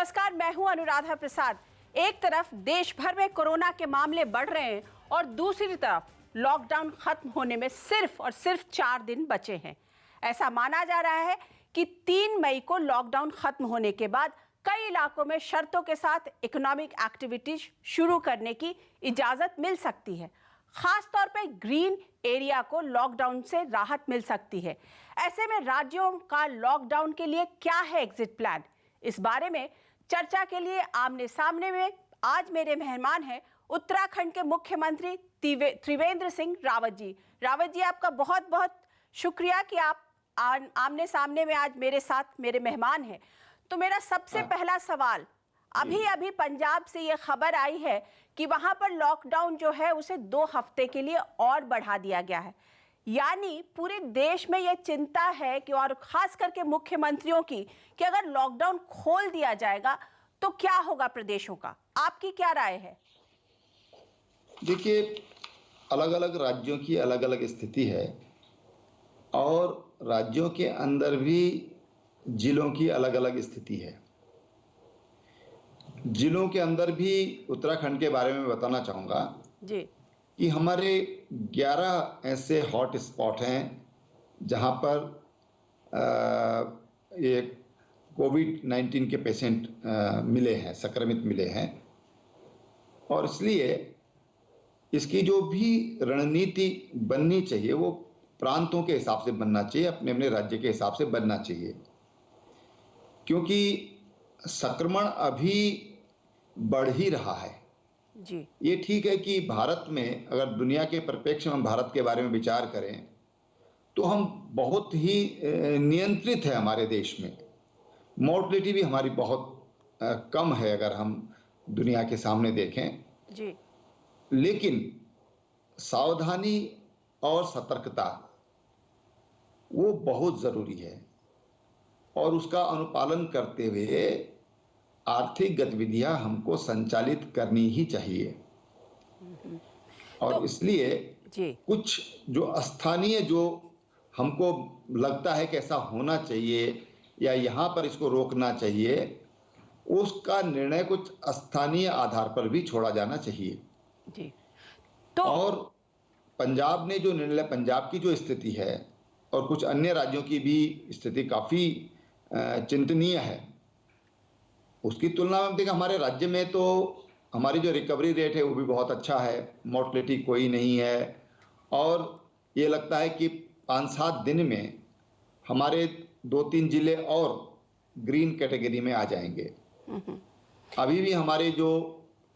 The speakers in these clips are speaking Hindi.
नमस्कार, मैं हूं अनुराधा प्रसाद। एक तरफ देश भर में कोरोना के मामले बढ़ रहे हैं और दूसरी तरफ लॉकडाउन खत्म होने में सिर्फ और सिर्फ 4 दिन बचे हैं। ऐसा माना जा रहा है कि 3 मई को लॉकडाउन खत्म होने के बाद कई इलाकों में शर्तों के साथ इकोनॉमिक एक्टिविटीज शुरू करने की इजाजत मिल सकती है। खास तौर पर ग्रीन एरिया को लॉकडाउन से राहत मिल सकती है। ऐसे में राज्यों का लॉकडाउन के लिए क्या है एग्जिट प्लान, इस बारे में चर्चा के लिए आमने सामने में आज मेरे मेहमान हैं उत्तराखंड के मुख्यमंत्री त्रिवेंद्र सिंह रावत जी। रावत जी, आपका बहुत बहुत शुक्रिया कि आप आमने सामने में आज मेरे साथ मेरे मेहमान हैं। तो मेरा सबसे पहला सवाल, अभी पंजाब से ये खबर आई है कि वहां पर लॉकडाउन जो है उसे 2 हफ्ते के लिए और बढ़ा दिया गया है। यानी पूरे देश में ये चिंता है कि, और खास करके मुख्यमंत्रियों की, कि अगर लॉकडाउन खोल दिया जाएगा तो क्या होगा प्रदेशों का। आपकी क्या राय है? देखिए, अलग अलग राज्यों की अलग अलग स्थिति है और राज्यों के अंदर भी जिलों की अलग अलग स्थिति है। जिलों के अंदर भी उत्तराखंड के बारे में बताना चाहूँगा जी कि हमारे 11 ऐसे हॉट स्पॉट हैं जहाँ पर ये कोविड-19 के पेशेंट मिले हैं, संक्रमित मिले हैं। और इसलिए इसकी जो भी रणनीति बननी चाहिए वो प्रांतों के हिसाब से बनना चाहिए, अपने अपने राज्य के हिसाब से बनना चाहिए, क्योंकि संक्रमण अभी बढ़ ही रहा है जी। ये ठीक है कि भारत में, अगर दुनिया के परिप्रेक्ष्य में हम भारत के बारे में विचार करें तो हम बहुत ही नियंत्रित है। हमारे देश में मोर्टेलिटी भी हमारी बहुत कम है अगर हम दुनिया के सामने देखें जी। लेकिन सावधानी और सतर्कता वो बहुत ज़रूरी है और उसका अनुपालन करते हुए आर्थिक गतिविधियां हमको संचालित करनी ही चाहिए। और तो इसलिए कुछ जो स्थानीय, जो हमको लगता है कि ऐसा होना चाहिए या यहाँ पर इसको रोकना चाहिए, उसका निर्णय कुछ स्थानीय आधार पर भी छोड़ा जाना चाहिए जी। तो और पंजाब ने जो निर्णय, पंजाब की जो स्थिति है और कुछ अन्य राज्यों की भी स्थिति काफ़ी चिंतनीय है। उसकी तुलना में देखिए, हमारे राज्य में तो हमारी जो रिकवरी रेट है वो भी बहुत अच्छा है, मोर्टेलिटी कोई नहीं है और ये लगता है कि 5-7 दिन में हमारे 2-3 जिले और ग्रीन कैटेगरी में आ जाएंगे। अभी भी हमारे जो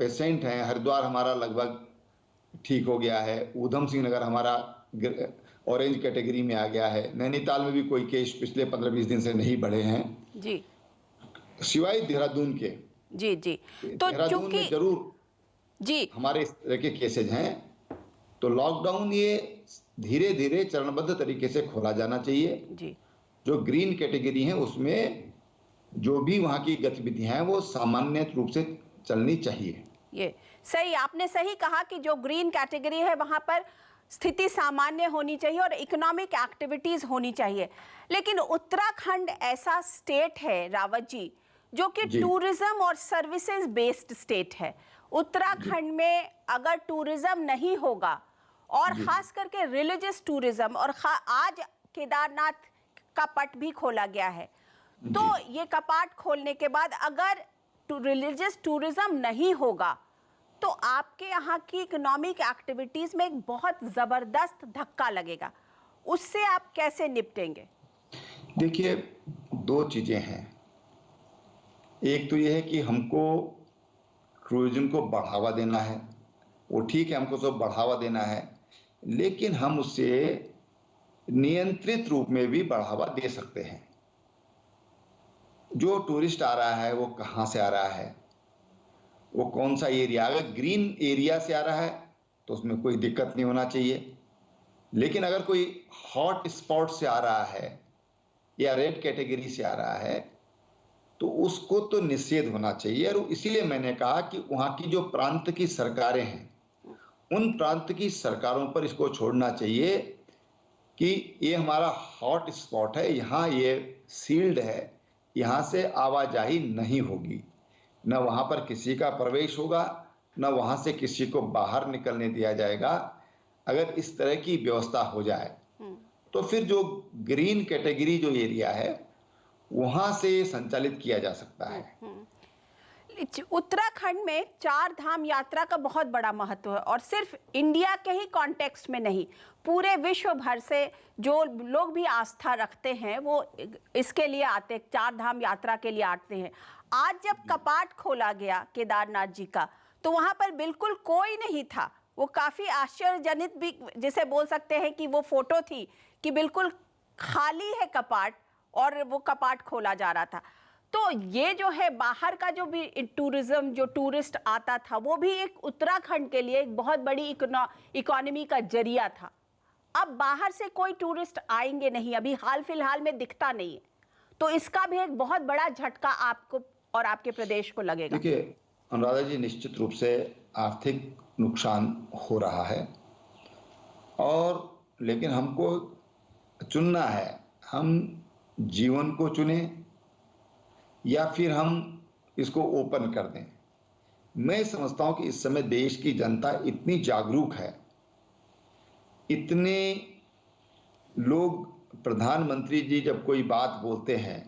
पेशेंट हैं, हरिद्वार हमारा लगभग ठीक हो गया है, ऊधम सिंह नगर हमारा ऑरेंज कैटेगरी में आ गया है, नैनीताल में भी कोई केस पिछले 15-20 दिन से नहीं बढ़े हैं जी, सिवाय देहरादून के। जी जी। तो देहरादून में जरूर जी हमारे इस तरह के केसेज हैं। तो लॉकडाउन ये धीरे धीरे चरणबद्ध तरीके से खोला जाना चाहिए जी। जो ग्रीन कैटेगरी है उसमें जो भी वहाँ की गतिविधियां हैं वो सामान्य रूप से चलनी चाहिए। ये सही, आपने सही कहा कि जो ग्रीन कैटेगरी है वहां पर स्थिति सामान्य होनी चाहिए और इकोनॉमिक एक्टिविटीज होनी चाहिए। लेकिन उत्तराखंड ऐसा स्टेट है रावत जी जो कि टूरिज्म और सर्विसेज बेस्ड स्टेट है। उत्तराखंड में अगर टूरिज्म नहीं होगा और खास करके रिलीजियस टूरिज्म, और आज केदारनाथ का पट भी खोला गया है, तो ये कपाट खोलने के बाद अगर रिलीजियस टूरिज्म नहीं होगा तो आपके यहाँ की इकोनॉमिक एक्टिविटीज में एक बहुत जबरदस्त धक्का लगेगा। उससे आप कैसे निपटेंगे? देखिए, 2 चीजें हैं। एक तो यह है कि हमको टूरिज्म को बढ़ावा देना है, वो ठीक है, हमको सब बढ़ावा देना है, लेकिन हम उसे नियंत्रित रूप में भी बढ़ावा दे सकते हैं। जो टूरिस्ट आ रहा है वो कहाँ से आ रहा है, वो कौन सा एरिया, अगर ग्रीन एरिया से आ रहा है तो उसमें कोई दिक्कत नहीं होना चाहिए, लेकिन अगर कोई हॉट स्पॉट से आ रहा है या रेड कैटेगरी से आ रहा है तो उसको तो निषेध होना चाहिए। और इसीलिए मैंने कहा कि वहाँ की जो प्रांत की सरकारें हैं उन प्रांत की सरकारों पर इसको छोड़ना चाहिए कि ये हमारा हॉट स्पॉट है, यहाँ ये सील्ड है, यहाँ से आवाजाही नहीं होगी। न वहां पर किसी का प्रवेश होगा, न वहां से किसी को बाहर निकलने दिया जाएगा। अगर इस तरह की व्यवस्था हो जाए तो फिर जो ग्रीन कैटेगरी जो एरिया है वहां से संचालित किया जा सकता है। उत्तराखंड में चार धाम यात्रा का बहुत बड़ा महत्व है और सिर्फ इंडिया के ही कॉन्टेक्स्ट में नहीं, पूरे विश्व भर से जो लोग भी आस्था रखते हैं वो इसके लिए आते हैं, चार धाम यात्रा के लिए आते हैं। आज जब कपाट खोला गया केदारनाथ जी का तो वहां पर बिल्कुल कोई नहीं था। वो काफी आश्चर्यजनित भी जिसे बोल सकते हैं कि वो फोटो थी कि बिल्कुल खाली है कपाट और वो कपाट खोला जा रहा था। तो ये जो है बाहर का जो भी टूरिज्म, जो टूरिस्ट आता था, वो भी एक उत्तराखंड के लिए एक बहुत बड़ी इकोनॉमी का जरिया था। अब बाहर से कोई टूरिस्ट आएंगे नहीं, अभी हाल फिलहाल में दिखता नहीं है, तो इसका भी एक बहुत बड़ा झटका आपको और आपके प्रदेश को लगेगा। देखिए अनुराधा जी, निश्चित रूप से आर्थिक नुकसान हो रहा है और लेकिन हमको चुनना है, हम जीवन को चुने या फिर हम इसको ओपन कर दें। मैं समझता हूं कि इस समय देश की जनता इतनी जागरूक है, इतने लोग, प्रधानमंत्री जी जब कोई बात बोलते हैं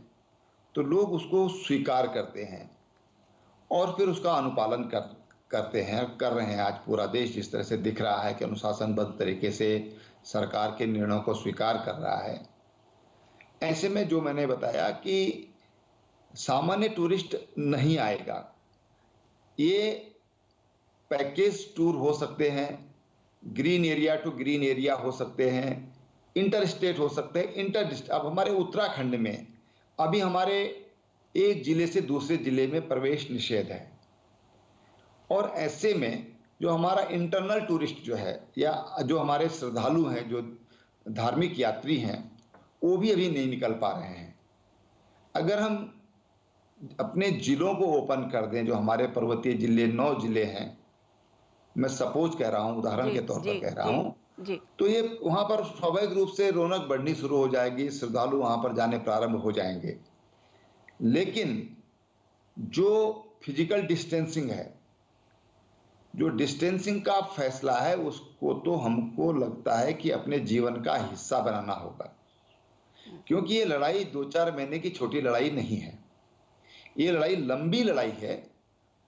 तो लोग उसको स्वीकार करते हैं और फिर उसका अनुपालन करते हैं, कर रहे हैं। आज पूरा देश जिस तरह से दिख रहा है कि अनुशासनबद्ध तरीके से सरकार के निर्णयों को स्वीकार कर रहा है, ऐसे में जो मैंने बताया कि सामान्य टूरिस्ट नहीं आएगा। ये पैकेज टूर हो सकते हैं, green area to green area हो सकते हैं, इंटर स्टेट हो सकते हैं, इंटर डिस्ट्रिक्ट। अब हमारे उत्तराखंड में अभी हमारे एक जिले से दूसरे जिले में प्रवेश निषेध है और ऐसे में जो हमारा इंटरनल टूरिस्ट जो है या जो हमारे श्रद्धालु हैं, जो धार्मिक यात्री हैं, वो भी अभी नहीं निकल पा रहे हैं। अगर हम अपने जिलों को ओपन कर दें, जो हमारे पर्वतीय जिले 9 जिले हैं, मैं सपोज कह रहा हूं, उदाहरण के तौर पर कह रहा हूं, तो ये वहां पर स्वाभाविक रूप से रौनक बढ़नी शुरू हो जाएगी, श्रद्धालु वहां पर जाने प्रारंभ हो जाएंगे। लेकिन जो फिजिकल डिस्टेंसिंग है, जो डिस्टेंसिंग का फैसला है, उसको तो हमको लगता है कि अपने जीवन का हिस्सा बनाना होगा, क्योंकि ये लड़ाई 2-4 महीने की छोटी लड़ाई नहीं है। ये लड़ाई लंबी लड़ाई है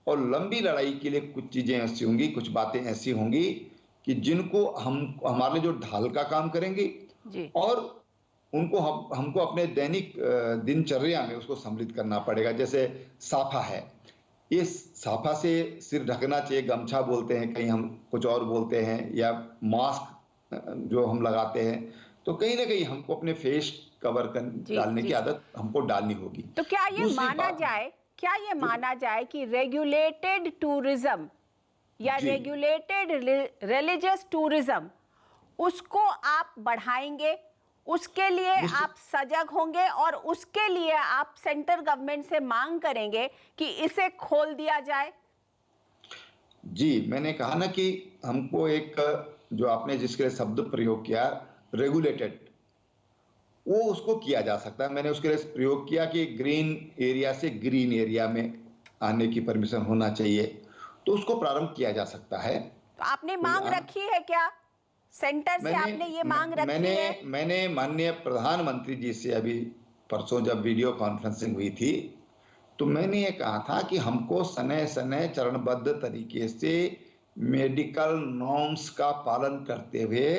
और लंबी लड़ाई के लिए कुछ चीजें ऐसी होंगी, कुछ बातें ऐसी होंगी कि जिनको हमारे जो ढाल का काम करेंगे और उनको हमको अपने दैनिक दिनचर्या में उसको सम्मिलित करना पड़ेगा। जैसे साफा है, इस साफा से सिर ढकना चाहिए, गमछा बोलते हैं, कहीं हम कुछ और बोलते हैं, या मास्क जो हम लगाते हैं, तो कहीं ना कहीं हमको अपने फेस कवर डालने की आदत हमको डालनी होगी। तो क्या ये माना जाए कि रेगुलेटेड टूरिज्म या रेगुलेटेड रिलीजियस टूरिज्म, उसको आप बढ़ाएंगे, उसके लिए आप सजग होंगे और उसके लिए आप सेंट्रल गवर्नमेंट से मांग करेंगे कि इसे खोल दिया जाए? जी, मैंने कहा ना कि हमको एक, जो आपने जिसके शब्द प्रयोग किया, रेगुलेटेड, वो उसको किया जा सकता है। मैंने उसके लिए प्रयोग किया कि ग्रीन एरिया से ग्रीन एरिया में आने की परमिशन होना चाहिए, तो उसको प्रारंभ किया जा सकता है। तो आपने मांग रखी है क्या सेंटर से? आपने ये मांग रखी है? मैंने माननीय प्रधानमंत्री जी से अभी परसों जब वीडियो कॉन्फ्रेंसिंग हुई थी, तो मैंने ये कहा था कि हमको समय समय चरणबद्ध तरीके से मेडिकल नॉर्म्स का पालन करते हुए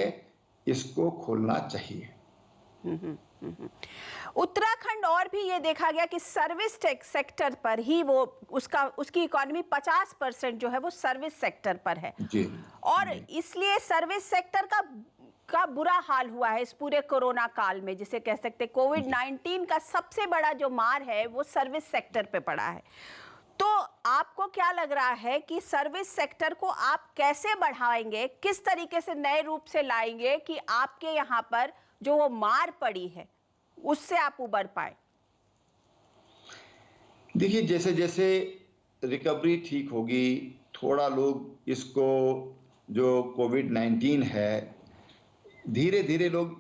इसको खोलना चाहिए। उत्तराखंड और भी ये देखा गया कि सर्विस सेक्टर पर ही वो उसकी इकोनॉमी 50% जो है वो सर्विस सेक्टर पर है जी, और इसलिए सर्विस सेक्टर का बुरा हाल हुआ है इस पूरे कोरोना काल में, जिसे कह सकते कोविड-19 का सबसे बड़ा जो मार है वो सर्विस सेक्टर पे पड़ा है। तो आपको क्या लग रहा है कि सर्विस सेक्टर को आप कैसे बढ़ाएंगे, किस तरीके से नए रूप से लाएंगे कि आपके यहाँ पर जो वो मार पड़ी है उससे आप उबर पाए? देखिए, जैसे जैसे रिकवरी ठीक होगी, थोड़ा लोग इसको, जो कोविड-19 है, धीरे धीरे लोग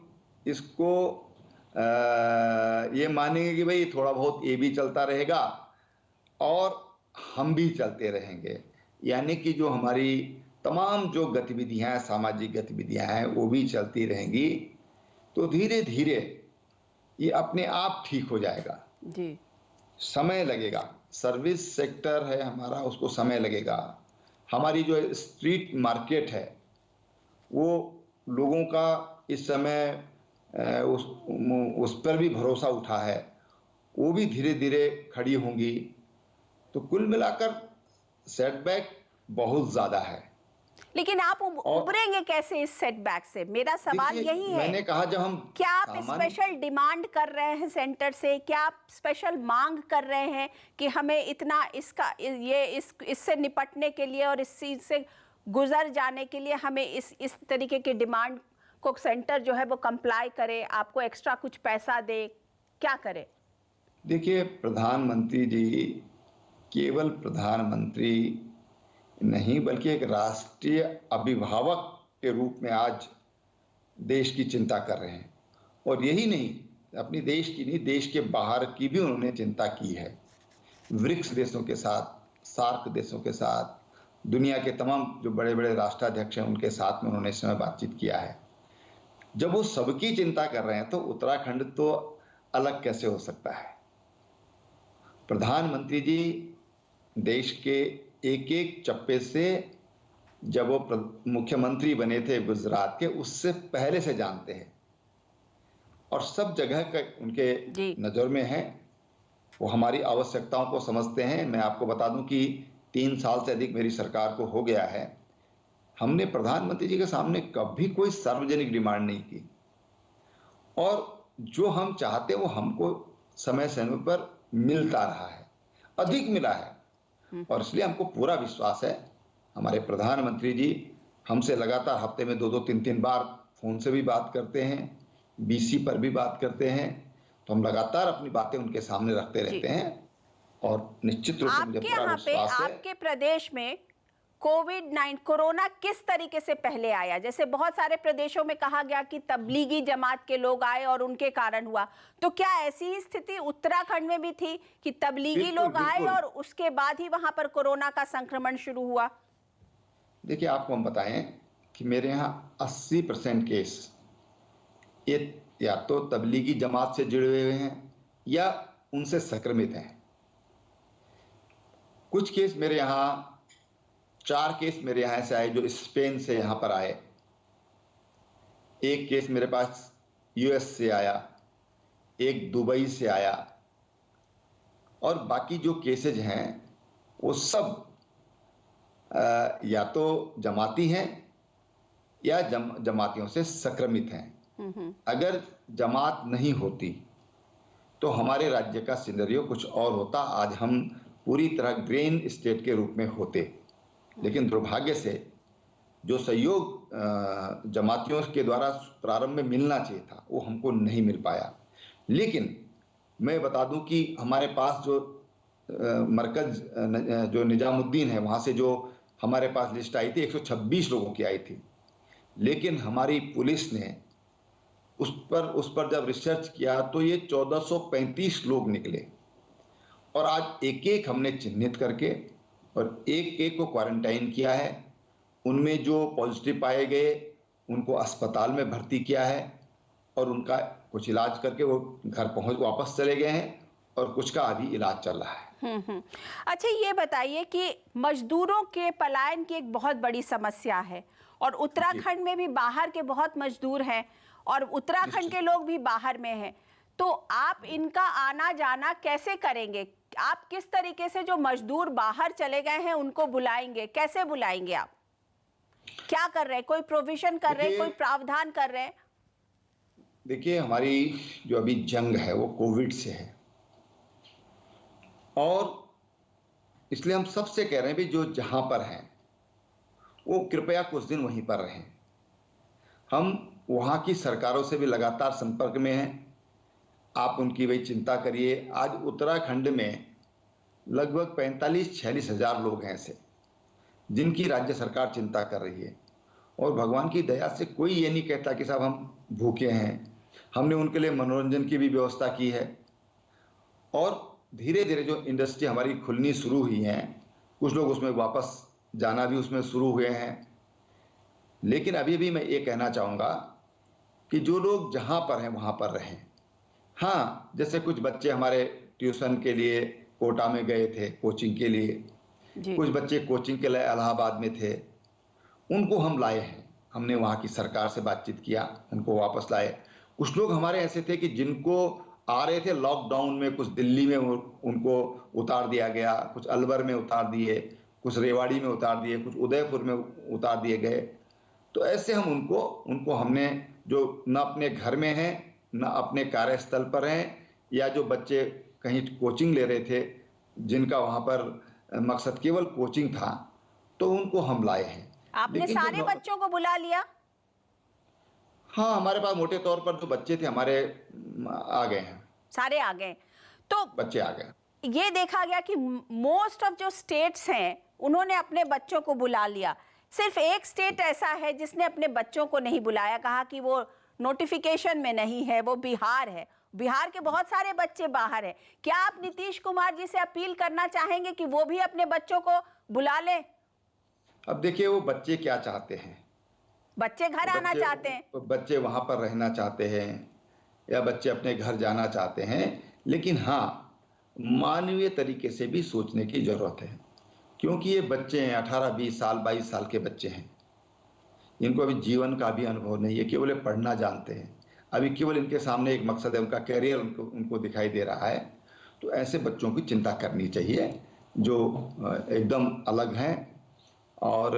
इसको ये मानेंगे कि भाई थोड़ा बहुत ये भी चलता रहेगा और हम भी चलते रहेंगे। यानी कि जो हमारी तमाम जो गतिविधियां, सामाजिक गतिविधियां हैं, वो भी चलती रहेंगी। तो धीरे धीरे ये अपने आप ठीक हो जाएगा। जी। समय लगेगा, सर्विस सेक्टर है हमारा, उसको समय लगेगा। हमारी जो स्ट्रीट मार्केट है, वो लोगों का इस समय उस पर भी भरोसा उठा है, वो भी धीरे धीरे खड़ी होंगी। तो कुल मिलाकर सेटबैक बहुत ज्यादा है। लेकिन आप और उबरेंगे कैसे इस सेटबैक से? मेरा सवाल देखिए, यही है। मैंने कहा जब हम क्या आप सामान्य, स्पेशल डिमांड कर रहे हैं सेंटर से? क्या आप स्पेशल मांग कर रहे हैं कि हमें इतना इससे निपटने के लिए और इस चीज से गुजर जाने के लिए हमें इस तरीके की डिमांड को सेंटर जो है वो कंप्लाई करे, आपको एक्स्ट्रा कुछ पैसा दे, क्या करे? देखिए, प्रधानमंत्री जी केवल प्रधानमंत्री नहीं बल्कि एक राष्ट्रीय अभिभावक के रूप में आज देश की चिंता कर रहे हैं। और यही नहीं, अपनी देश की नहीं, देश के बाहर की भी उन्होंने चिंता की है। ब्रिक्स देशों के साथ, सार्क देशों के साथ, दुनिया के तमाम जो बड़े बड़े राष्ट्राध्यक्ष हैं उनके साथ में उन्होंने इस समय बातचीत किया है। जब वो सबकी चिंता कर रहे हैं तो उत्तराखंड तो अलग कैसे हो सकता है? प्रधानमंत्री जी देश के एक एक चप्पे से, जब वो मुख्यमंत्री बने थे गुजरात के, उससे पहले से जानते हैं और सब जगह का उनके नजर में है। वो हमारी आवश्यकताओं को समझते हैं। मैं आपको बता दूं कि 3 साल से अधिक मेरी सरकार को हो गया है, हमने प्रधानमंत्री जी के सामने कभी कोई सार्वजनिक डिमांड नहीं की, और जो हम चाहते वो हमको समय समय पर मिलता रहा है, अधिक मिला है। और इसलिए हमको पूरा विश्वास है, हमारे प्रधानमंत्री जी हमसे लगातार हफ्ते में 2-2, 3-3 बार फोन से भी बात करते हैं, बीसी पर भी बात करते हैं। तो हम लगातार अपनी बातें उनके सामने रखते रहते हैं और निश्चित रूप से मुझे पूरा विश्वास है। आपके प्रदेश में कोरोना किस तरीके से पहले आया? जैसे बहुत सारे प्रदेशों में कहा गया कि तबलीगी जमात के लोग आए और उनके कारण हुआ, तो क्या ऐसी ही स्थिति उत्तराखंड में भी थी कि तबलीगी लोग आए और उसके बाद ही वहां पर कोरोना का संक्रमण शुरू हुआ? देखिए, आपको हम बताएं कि मेरे यहाँ 80% केस ये या तो तबलीगी जमात से जुड़े हुए हैं या उनसे संक्रमित हैं। कुछ केस मेरे यहाँ, 4 केस मेरे यहाँ से आए जो स्पेन से यहाँ पर आए। एक केस मेरे पास यूएस से आया, एक दुबई से आया, और बाकी जो केसेज हैं वो सब या तो जमाती हैं या जमातियों से संक्रमित हैं। अगर जमात नहीं होती तो हमारे राज्य का सिनेरियो कुछ और होता। आज हम पूरी तरह ग्रीन स्टेट के रूप में होते, लेकिन दुर्भाग्य से जो सहयोग जमातियों के द्वारा प्रारंभ में मिलना चाहिए था वो हमको नहीं मिल पाया। लेकिन मैं बता दूं कि हमारे पास जो मरकज जो निजामुद्दीन है, वहाँ से जो हमारे पास लिस्ट आई थी 126 लोगों की आई थी, लेकिन हमारी पुलिस ने उस पर जब रिसर्च किया तो ये 1435 लोग निकले। और आज एक एक हमने चिन्हित करके और एक एक को क्वारंटाइन किया है। उनमें जो पॉजिटिव पाए गए उनको अस्पताल में भर्ती किया है और उनका कुछ इलाज करके वो घर वापस चले गए हैं और कुछ का अभी इलाज चल रहा है। अच्छा, ये बताइए कि मजदूरों के पलायन की एक बहुत बड़ी समस्या है और उत्तराखंड में भी बाहर के बहुत मजदूर हैं और उत्तराखंड के लोग भी बाहर में हैं, तो आप इनका आना जाना कैसे करेंगे? आप किस तरीके से जो मजदूर बाहर चले गए हैं उनको बुलाएंगे? कैसे बुलाएंगे आप? क्या कर रहे हैं? कोई प्रोविजन कर रहे हैं, कोई प्रावधान कर रहे हैं? देखिए, हमारी जो अभी जंग है वो कोविड से है और इसलिए हम सबसे कह रहे हैं भी जो जहां पर हैं वो कृपया कुछ दिन वहीं पर रहें। हम वहां की सरकारों से भी लगातार संपर्क में हैं, आप उनकी वही चिंता करिए। आज उत्तराखंड में लगभग 45-46 हजार लोग हैं ऐसे जिनकी राज्य सरकार चिंता कर रही है और भगवान की दया से कोई ये नहीं कहता कि साहब हम भूखे हैं। हमने उनके लिए मनोरंजन की भी व्यवस्था की है और धीरे धीरे जो इंडस्ट्री हमारी खुलनी शुरू हुई हैं कुछ लोग उसमें वापस जाना भी उसमें शुरू हुए हैं। लेकिन अभी भी मैं ये कहना चाहूँगा कि जो लोग जहाँ पर हैं वहाँ पर रहें। हाँ, जैसे कुछ बच्चे हमारे ट्यूशन के लिए कोटा में गए थे कोचिंग के लिए, जी। कुछ बच्चे कोचिंग के लिए इलाहाबाद में थे, उनको हम लाए हैं। हमने वहाँ की सरकार से बातचीत किया, उनको वापस लाए। कुछ लोग हमारे ऐसे थे कि जिनको आ रहे थे लॉकडाउन में, कुछ दिल्ली में उनको उतार दिया गया, कुछ अलवर में उतार दिए, कुछ रेवाड़ी में उतार दिए, कुछ उदयपुर में उतार दिए गए। तो ऐसे हम उनको हमने, जो न अपने घर में हैं, न अपने कार्यस्थल पर हैं, या जो बच्चे कहीं कोचिंग ले रहे थे, जिनका वहाँ पर मकसद केवल कोचिंग था, तो उनको हम लाए हैं। आपने लेकिन सारे बच्चों को बुला लिया? हाँ, हमारे पास मोटे तौर पर जो बच्चे थे हमारे आ गए हैं, सारे आ गए? तो बच्चे आ गए। ये देखा गया कि मोस्ट ऑफ जो स्टेट्स हैं उन्होंने अपने बच्चों को बुला लिया। सिर्फ एक स्टेट ऐसा है जिसने अपने बच्चों को नहीं बुलाया, कहा कि वो नोटिफिकेशन में नहीं है, वो बिहार है। बिहार के बहुत सारे बच्चे बाहर हैं। क्या आप नीतीश कुमार जी से अपील करना चाहेंगे कि वो भी अपने बच्चों को बुला लें? अब देखिए वो बच्चे क्या चाहते हैं। बच्चे घर आना चाहते हैं। बच्चे वहाँ पर रहना चाहते हैं, या बच्चे अपने घर जाना चाहते हैं। लेकिन हाँ, मानवीय तरीके से भी सोचने की जरूरत है, क्योंकि ये बच्चे हैं, 18-20 साल 22 साल के बच्चे हैं। इनको अभी जीवन का भी अनुभव नहीं है, केवल ये पढ़ना जानते हैं। अभी केवल इनके सामने एक मकसद है, उनका कैरियर उनको दिखाई दे रहा है। तो ऐसे बच्चों की चिंता करनी चाहिए जो एकदम अलग हैं। और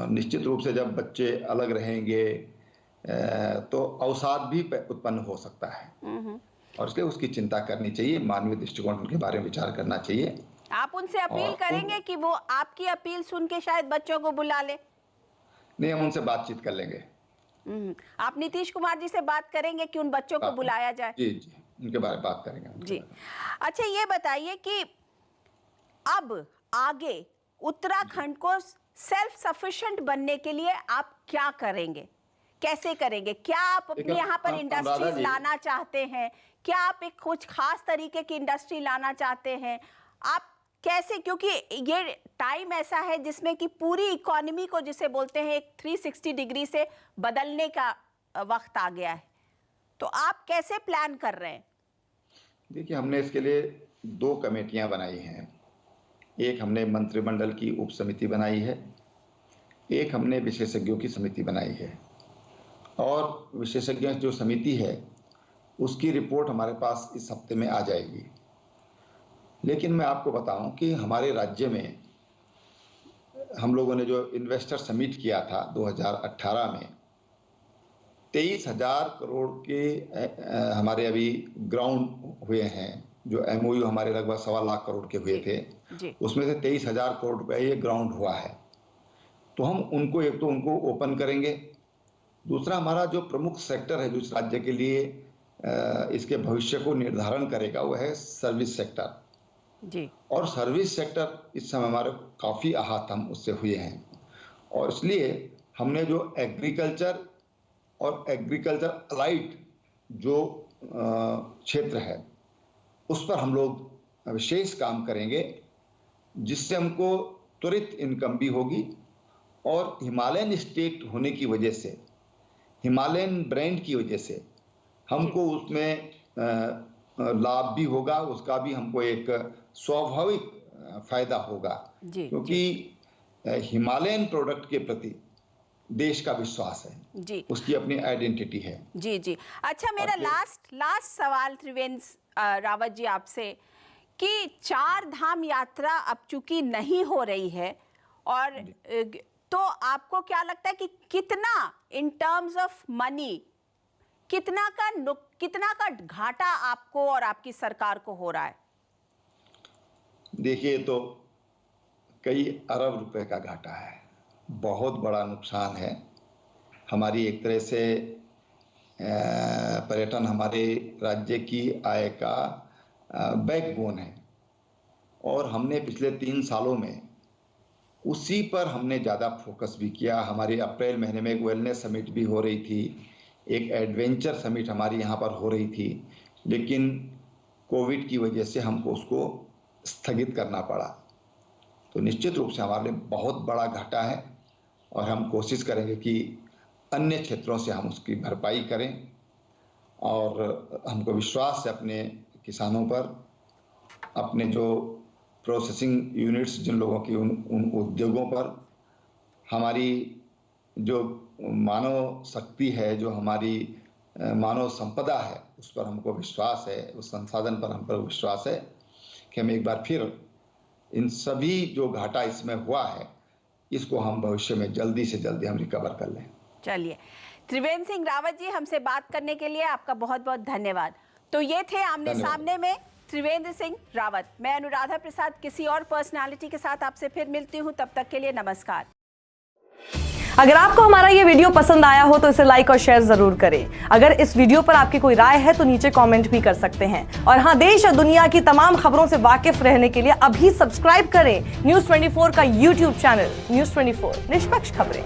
निश्चित रूप से जब बच्चे अलग रहेंगे तो अवसाद भी उत्पन्न हो सकता है, और इसलिए उसकी चिंता करनी चाहिए, मानवीय दृष्टिकोण उनके बारे में विचार करना चाहिए। आप उनसे अपील करेंगे कि वो आपकी अपील सुन के शायद बच्चों को बुला ले? नहीं, हम उनसे बातचीत कर लेंगे। आप नीतीश कुमार जी से बात करेंगे कि उन बच्चों को बुलाया जाए? जी जी, उनके बारे में बात करेंगे जी। अच्छा, ये बताइए कि अब आगे उत्तराखंड को सेल्फ सफिशिएंट बनने के लिए आप क्या करेंगे, कैसे करेंगे? क्या आप अपने यहाँ पर इंडस्ट्रीज लाना चाहते हैं? क्या आप एक कुछ खास तरीके की इंडस्ट्री लाना चाहते हैं? आप कैसे, क्योंकि ये टाइम ऐसा है जिसमें कि पूरी इकोनॉमी को, जिसे बोलते हैं, एक 360 डिग्री से बदलने का वक्त आ गया है। तो आप कैसे प्लान कर रहे हैं? देखिए, हमने इसके लिए 2 कमेटियां बनाई हैं। एक हमने मंत्रिमंडल की उप समिति बनाई है, एक हमने विशेषज्ञों की समिति बनाई है। और विशेषज्ञों जो समिति है उसकी रिपोर्ट हमारे पास इस हफ्ते में आ जाएगी। लेकिन मैं आपको बताऊं कि हमारे राज्य में हम लोगों ने जो इन्वेस्टर समिट किया था 2018 में, 23,000 करोड़ के हमारे अभी ग्राउंड हुए हैं। जो एमओयू हमारे लगभग 1.25 लाख करोड़ के हुए थे, उसमें से 23,000 करोड़ रुपए ये ग्राउंड हुआ है। तो हम उनको, एक तो उनको ओपन करेंगे, दूसरा हमारा जो प्रमुख सेक्टर है जो इस राज्य के लिए इसके भविष्य को निर्धारण करेगा, वो है सर्विस सेक्टर जी। और सर्विस सेक्टर इस समय हमारे काफ़ी आहत हम उससे हुए हैं, और इसलिए हमने जो एग्रीकल्चर और एग्रीकल्चर अलाइड जो क्षेत्र है उस पर हम लोग विशेष काम करेंगे, जिससे हमको त्वरित इनकम भी होगी। और हिमालयन स्टेट होने की वजह से, हिमालयन ब्रांड की वजह से हमको उसमें लाभ भी होगा, उसका भी हमको एक स्वाभाविक फायदा होगा, क्योंकि हिमालयन प्रोडक्ट के प्रति देश का विश्वास है जी, उसकी अपनी आइडेंटिटी है जी जी। अच्छा, मेरा लास्ट सवाल त्रिवेंद्र रावत जी आपसे, कि 4 धाम यात्रा अब चूंकि नहीं हो रही है, और तो आपको क्या लगता है कि कितना इन टर्म्स ऑफ मनी, कितना का घाटा आपको और आपकी सरकार को हो रहा है? देखिए, तो कई अरब रुपए का घाटा है, बहुत बड़ा नुकसान है। हमारी एक तरह से पर्यटन हमारे राज्य की आय का बैकबोन है, और हमने पिछले 3 सालों में उसी पर हमने ज़्यादा फोकस भी किया। हमारी अप्रैल महीने में एक वेलनेस समिट भी हो रही थी, एक एडवेंचर समिट हमारी यहाँ पर हो रही थी, लेकिन कोविड की वजह से हमको उसको स्थगित करना पड़ा। तो निश्चित रूप से हमारे लिए बहुत बड़ा घाटा है और हम कोशिश करेंगे कि अन्य क्षेत्रों से हम उसकी भरपाई करें। और हमको विश्वास है अपने किसानों पर, अपने जो प्रोसेसिंग यूनिट्स जिन लोगों की उन उद्योगों पर, हमारी जो मानव शक्ति है, जो हमारी मानव संपदा है, उस पर हमको विश्वास है, उस संसाधन पर हम पर विश्वास है कि हम एक बार फिर इन सभी जो घाटा इसमें हुआ है इसको हम भविष्य में जल्दी से जल्दी हम रिकवर कर लें। चलिए, त्रिवेंद्र सिंह रावत जी, हमसे बात करने के लिए आपका बहुत बहुत धन्यवाद। तो ये थे आमने सामने में त्रिवेंद्र सिंह रावत। मैं अनुराधा प्रसाद किसी और पर्सनालिटी के साथ आपसे फिर मिलती हूँ, तब तक के लिए नमस्कार। अगर आपको हमारा ये वीडियो पसंद आया हो तो इसे लाइक और शेयर जरूर करें। अगर इस वीडियो पर आपकी कोई राय है तो नीचे कमेंट भी कर सकते हैं। और हाँ, देश और दुनिया की तमाम खबरों से वाकिफ रहने के लिए अभी सब्सक्राइब करें न्यूज़ 24 का YouTube चैनल। न्यूज़ 24, निष्पक्ष खबरें।